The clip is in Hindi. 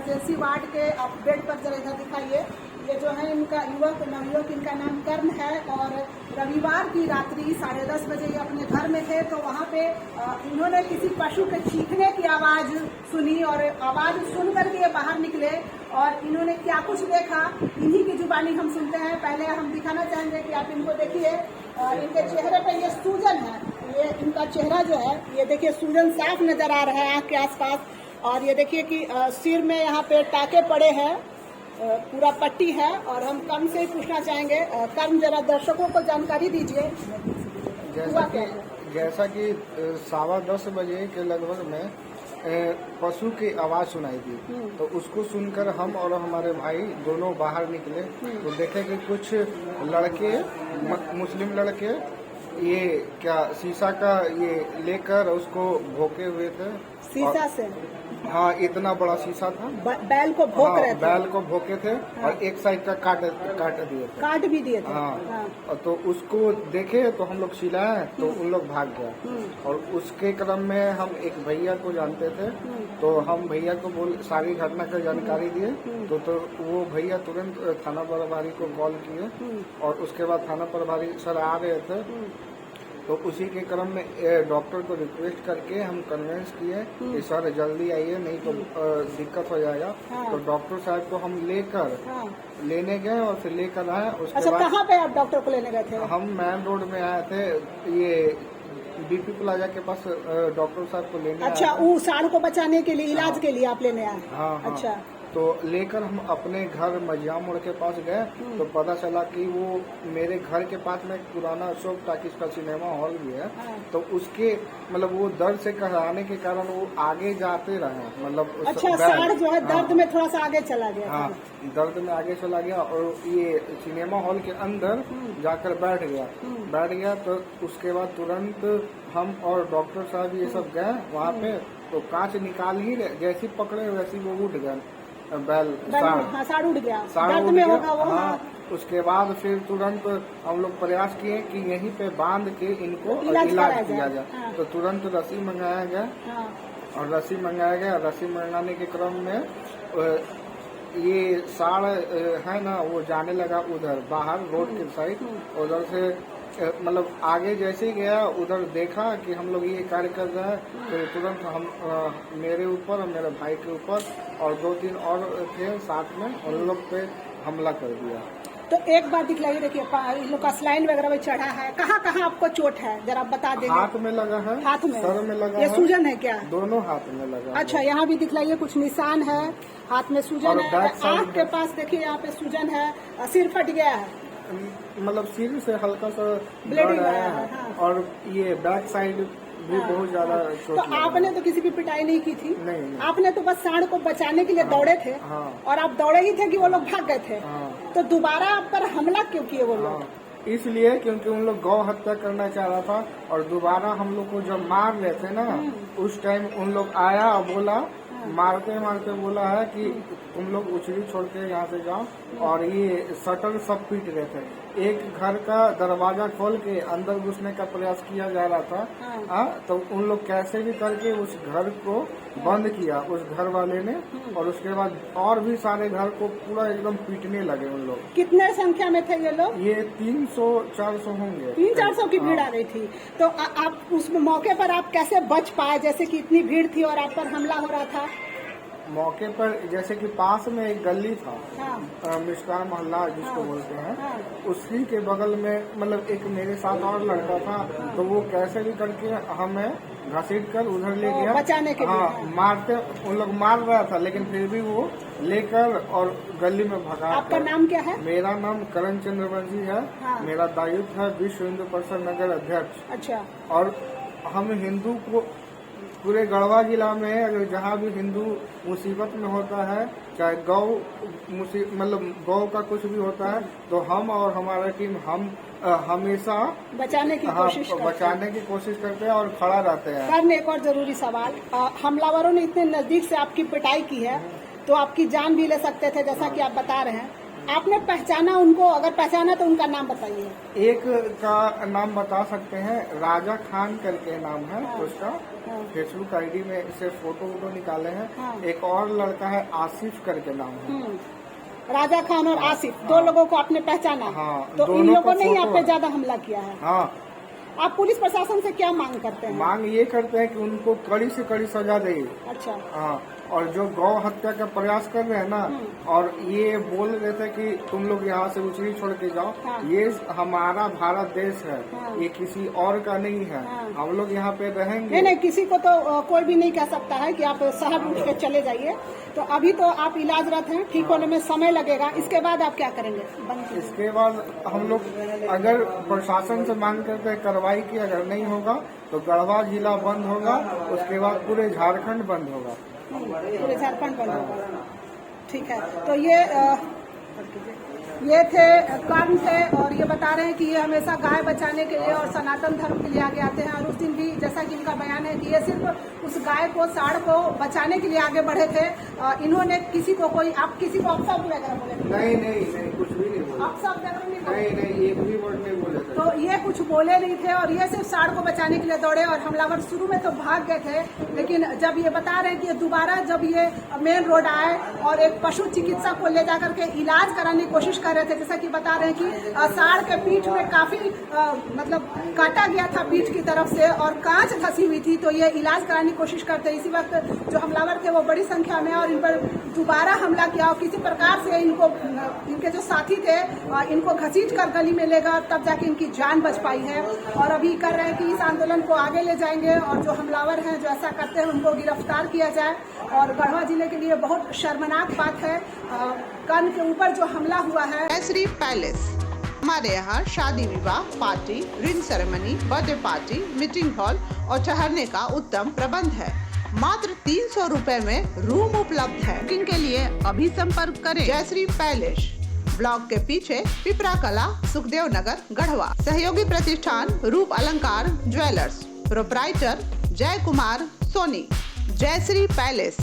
इमरजेंसी वार्ड के आप बेड पर जरा इधर दिखाइए। ये जो है इनका नवयुवक इनका नाम कर्ण है और रविवार की रात्रि 10:30 बजे ये अपने घर में थे तो वहाँ पे इन्होंने किसी पशु के चीखने की आवाज़ सुनी और आवाज़ सुन करके ये बाहर निकले और इन्होंने क्या कुछ देखा इन्हीं की जुबानी हम सुनते हैं। पहले हम दिखाना चाहेंगे कि आप इनको देखिए, इनके चेहरे पे ये सूजन है, ये इनका चेहरा जो है ये देखिए सूजन साफ नजर आ रहा है आँख के आसपास। और ये देखिए कि सिर में यहाँ पे टाके पड़े हैं, पूरा पट्टी है। और हम कर्ण से ही पूछना चाहेंगे, कर्ण जरा दर्शकों को जानकारी दीजिए। जैसा कि 10:15 बजे के लगभग में पशु की आवाज सुनाई दी तो उसको सुनकर हम और हमारे भाई दोनों बाहर निकले तो देखे कि कुछ लड़के मुस्लिम लड़के ये क्या शीशा का ये लेकर उसको भोंके हुए थे। शीशा से? हाँ, इतना बड़ा शीशा था। बैल को भोंक रहे थे? बैल को भोंके थे। हाँ। और एक साइड का काट दिए थे। काट भी दिए थे? हाँ। तो उसको देखे तो हम लोग चिल्लाए तो उन लोग भाग गए। और उसके क्रम में हम एक भैया को जानते थे तो हम भैया को सारी घटना की जानकारी दिए तो वो भैया तुरंत थाना प्रभारी को कॉल किए और उसके बाद थाना प्रभारी सर आ रहे थे तो उसी के क्रम में डॉक्टर को रिक्वेस्ट करके हम कन्विंस किए कि सर जल्दी आइए नहीं तो दिक्कत हो जाएगा। तो डॉक्टर साहब को हम लेने गए और फिर लेकर आए। उसके बाद कहाँ पे आप डॉक्टर को लेने गए थे? हम मेन रोड में आए थे, ये बीपी प्लाजा के पास डॉक्टर साहब को लेने। अच्छा, वो साढ़ को बचाने के लिए इलाज के लिए आप लेने आए? हाँ। अच्छा, तो लेकर हम अपने घर मजिया मोड़ के पास गए तो पता चला कि वो मेरे घर के पास में पुराना अशोक टाकीज का सिनेमा हॉल भी है। तो उसके मतलब वो दर्द से कहराने के कारण वो आगे जाते रहे, मतलब अच्छा, साढ़ जो है दर्द में थोड़ा सा आगे चला गया। हाँ, दर्द में आगे चला गया और ये सिनेमा हॉल के अंदर जाकर बैठ गया। तो उसके बाद तुरंत हम और डॉक्टर साहब ये सब गए वहाँ पे तो कांच निकाल ही जैसी पकड़े वैसी वो उठ गए, बैल साढ़ उड़ गया। दर्द में होगा वो। हाँ, उसके बाद फिर तुरंत हम लोग प्रयास किए कि यहीं पे बांध के इनको इलाज किया जाए। हाँ। तो तुरंत रस्सी मंगाया गया। हाँ। और रस्सी मंगाने के क्रम में ये साढ़ है ना वो जाने लगा उधर बाहर रोड के साइड। उधर से मतलब आगे जैसे ही गया उधर देखा कि हम लोग ये कार्य कर रहे हैं तो तुरंत हम मेरे ऊपर और मेरे भाई के ऊपर और 2-3 और थे साथ में और उन लोग पे हमला कर दिया। तो एक बार दिखलाइए, देखिए इन लोग का स्लाइन वगैरह में चढ़ा है, कहाँ आपको चोट है जरा बता देंगे? हाथ में लगा है, हाथ में, सर में लगा ये सूजन है क्या? दोनों हाथ में लगा। अच्छा, यहाँ भी दिखलाइए, कुछ निशान है, हाथ में सूजन है, आँख के पास देखिए यहाँ पे सूजन है, सिर फट गया है, मतलब सिर से हल्का सा ब्लीडिंग आया है। हाँ। और ये बैक साइड भी बहुत ज्यादा चोट। तो आपने तो किसी की पिटाई नहीं की थी? नहीं। आपने तो बस साढ़ को बचाने के लिए दौड़े थे। हाँ। और आप दौड़े ही थे कि वो लोग भाग गए थे। हाँ। तो दोबारा आप पर हमला क्यों किए वो लोग? हाँ। इसलिए क्योंकि उन लोग गौ हत्या करना चाह रहा था और दोबारा हम लोग को जब मार रहे थे ना उस टाइम उन लोग आया और बोला, मारते बोला है कि तुम लोग उछली छोड़ के यहाँ से जाओ। और ये शटर सब पीट रहे थे, एक घर का दरवाजा खोल के अंदर घुसने का प्रयास किया जा रहा था। तो उन लोग कैसे भी करके उस घर को बंद किया उस घर वाले ने और उसके बाद और भी सारे घर को पूरा एकदम पीटने लगे उन लोग। कितने संख्या में थे ये लोग? ये 300-400 होंगे। 300-400 की भीड़ आ गई थी। तो आप उस मौके पर आप कैसे बच पाए, जैसे कि इतनी भीड़ थी और आप पर हमला हो रहा था? मौके पर जैसे कि पास में एक गली था। हाँ। मिष्ठान मोहल्ला जिसको बोलते हैं। हाँ। उसी के बगल में मतलब एक मेरे साथ और लड़का था। तो वो कैसे भी करके हमें घसीट कर उधर ले गया बचाने के लिए। हाँ, मारते उन लोग मार रहा था लेकिन फिर भी वो लेकर और गली में भगा। आपका नाम क्या है? मेरा नाम करण चंद्रवंशी है। हाँ। मेरा दायित्व है विश्व हिंदू परिषद नगर अध्यक्ष। अच्छा। और हम हिंदू को पूरे गढ़वा जिला में अगर जहाँ भी हिंदू मुसीबत में होता है, चाहे गौ मतलब गौ का कुछ भी होता है तो हम और हमारा टीम हम हमेशा बचाने की कोशिश करते हैं और खड़ा रहते हैं। सर, एक और जरूरी सवाल, हमलावरों ने इतने नजदीक से आपकी पिटाई की है तो आपकी जान भी ले सकते थे जैसा कि आप बता रहे हैं, आपने पहचाना उनको? अगर पहचाना तो उनका नाम बताइए। एक का नाम बता सकते हैं, राजा खान करके नाम है उसका, फेसबुक आईडी में से फोटो निकाले हैं। एक और लड़का है आसिफ करके नाम है। राजा खान और आसिफ, दो लोगों को आपने पहचाना? तो इन लोगों ने ही आप पे ज्यादा हमला किया है? हाँ। आप पुलिस प्रशासन से क्या मांग करते हैं? मांग ये करते हैं कि उनको कड़ी से कड़ी सजा दे। अच्छा। हाँ, और जो गौ हत्या का प्रयास कर रहे हैं ना, और ये बोल रहे थे कि तुम लोग यहाँ से उचरी छोड़ के जाओ, ये हमारा भारत देश है, ये किसी और का नहीं है। हम लोग यहाँ पे रहेंगे। नहीं, किसी को तो कोई भी नहीं कह सकता है कि आप शहर उठ के चले जाइए। तो अभी तो आप इलाजरत हैं, ठीक होने में समय लगेगा। इसके बाद आप क्या करेंगे? इसके बाद हम लोग अगर प्रशासन से मांग करते हैं कार्रवाई की, अगर नहीं होगा तो गढ़वा जिला बंद होगा, उसके बाद पूरे झारखंड बंद होगा। पूरे झारखंड बंद होगा। ठीक है। तो ये थे कर्ण थे, और ये बता रहे हैं कि ये हमेशा गाय बचाने के लिए और सनातन धर्म के लिए आगे आते हैं। और उस दिन भी जैसा कि इनका बयान है कि ये सिर्फ उस गाय को, साढ़ को बचाने के लिए आगे बढ़े थे। इन्होंने किसी को आप किसी को अपशब्द वगैरह बोले? नहीं, कुछ भी नहीं बोले। अपशब्द नहीं, एक भी वर्ड नहीं बोले थे। तो ये कुछ बोले नहीं थे, और ये सिर्फ साढ़ को बचाने के लिए दौड़े। और हमलावर शुरू में तो भाग गए थे, लेकिन जब ये बता रहे हैं कि दोबारा जब ये मेन रोड आए और एक पशु चिकित्सक को ले जाकर के इलाज कराने की कोशिश कर रहे थे, जैसा कि बता रहे हैं कि साढ़ के पीठ में काफी मतलब काटा गया था पीठ की तरफ से, और कांच धसी हुई थी। तो ये इलाज कराने की कोशिश करते, इसी वक्त जो हमलावर थे वो बड़ी संख्या में, और इन पर दोबारा हमला किया। और किसी प्रकार से इनके जो साथी थे इनको घसीट कर गली में ले गए, तब जाके इनकी जान बच पाई है। और अभी कर रहे हैं कि इस आंदोलन को आगे ले जाएंगे, और जो हमलावर हैं, जो ऐसा करते हैं, उनको गिरफ्तार किया जाए। और गढ़वा जिले के लिए बहुत शर्मनाक बात है कर्ण के ऊपर जो हमला हुआ है। जयश्री पैलेस, हमारे यहाँ शादी विवाह, party, ring ceremony, birthday party, meeting hall और ठहरने का उत्तम प्रबंध है। मात्र 300 रुपए में रूम उपलब्ध है। बुकिंग के लिए अभी संपर्क करें। जयश्री पैलेस, ब्लॉक के पीछे, पिपरा कला, सुखदेव नगर, गढ़वा। सहयोगी प्रतिष्ठान रूप अलंकार ज्वेलर्स, प्रोप्राइटर जय कुमार सोनी। जयश्री पैलेस।